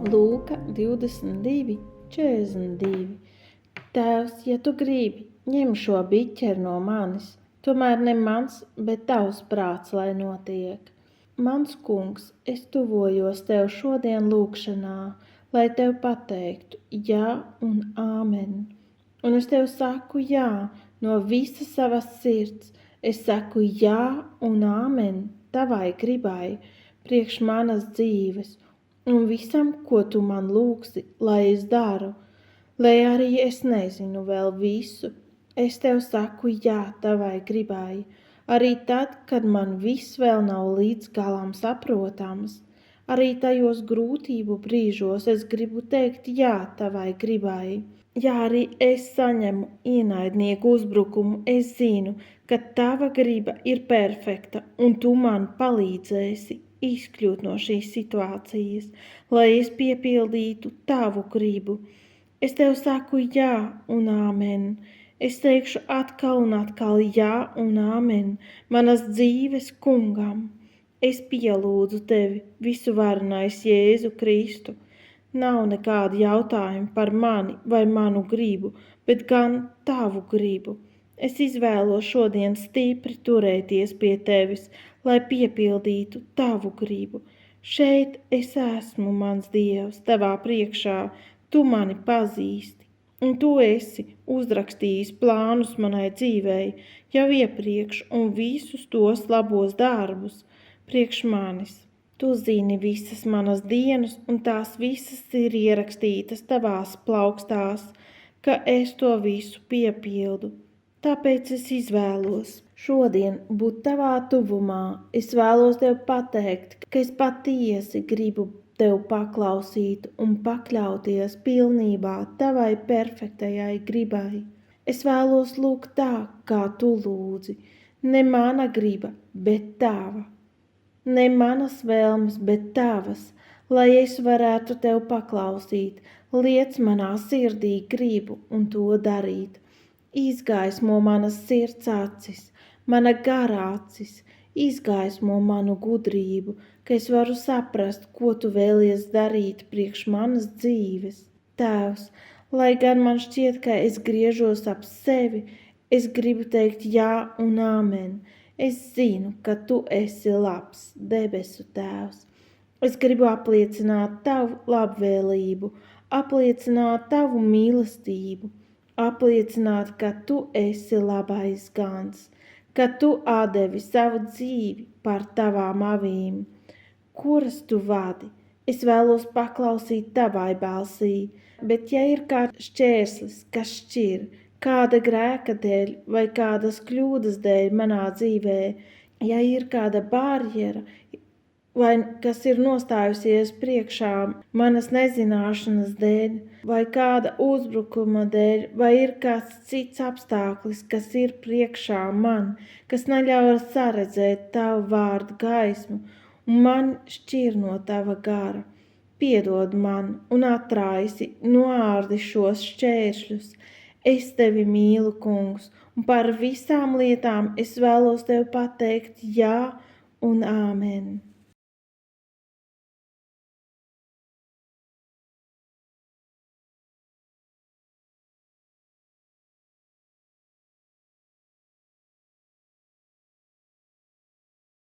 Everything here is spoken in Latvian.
Lūka 22:42. Tēvs, ja tu gribi, ņem šo biķeri no manis, tomēr ne mans, bet tavs prāts, lai notiek. Mans kungs, es tuvojos tev šodien lūkšanā, lai tev pateiktu jā un āmen. Un es tev saku jā, no visas savas sirds. Es saku jā un āmen tavai gribai, priekš manas dzīves, un visam, ko tu man lūgsi, lai es daru. Lai arī es nezinu vēl visu, es tev saku jā tavai gribai, arī tad, kad man viss vēl nav līdz galam saprotams. Arī tajos grūtību brīžos es gribu teikt jā tavai gribai. Ja arī es saņemu ienaidnieku uzbrukumu, es zinu, ka tava griba ir perfekta, un tu man palīdzēsi izkļūt no šīs situācijas, lai es piepildītu tavu gribu. Es tev saku jā un āmen. Es teikšu atkal un atkal jā un āmen manas dzīves kungam. Es pielūdzu tevi, visuvarenais Jēzu Kristu. Nav nekādi jautājumi par mani vai manu gribu, bet gan tavu gribu. Es izvēlos šodien stipri turēties pie tevis, lai piepildītu tavu gribu. Šeit es esmu, mans Dievs, tavā priekšā, tu mani pazīsti, un tu esi uzrakstījis plānus manai dzīvei jau iepriekš un visus tos labos darbus priekš manis. Tu zini visas manas dienas, un tās visas ir ierakstītas tavās plaukstās, ka es to visu piepildu. Tāpēc es izvēlos šodien būt tavā tuvumā. Es vēlos tev pateikt, ka es patiesi gribu tev paklausīt un pakļauties pilnībā tavai perfektajai gribai. Es vēlos lūgt tā, kā tu lūdzi, ne mana griba, bet tava. Ne manas vēlmes, bet tavas, lai es varētu tev paklausīt, liec manā sirdī gribu un to darīt. Izgaismo manas sirds acis, mana gara acis, izgaismo manu gudrību, ka es varu saprast, ko tu vēlies darīt priekš manas dzīves. Tēvs, lai gan man šķiet, ka es griežos ap sevi, es gribu teikt jā un āmen. Es zinu, ka tu esi labs, debesu Tēvs. Es gribu apliecināt tavu labvēlību, apliecināt tavu mīlestību, apliecināt, ka tu esi labais gans, ka tu atdevi savu dzīvi par tavām avīm, kuras tu vadi. Es vēlos paklausīt tavai balsī, bet ja ir kāds šķērslis, kas šķir, kāda grēka dēļ vai kādas kļūdas dēļ manā dzīvē, ja ir kāda barjera vai kas ir nostājusies priekšā manas nezināšanas dēļ vai kāda uzbrukuma dēļ, vai ir kāds cits apstākļis, kas ir priekšā man, kas neļauj saredzēt tavu vārdu gaismu un man šķir no tava gara. Piedod man un atraisi, noārdi šos šķēršļus. Es tevi mīlu, kungs, un par visām lietām es vēlos tev pateikt jā un āmen.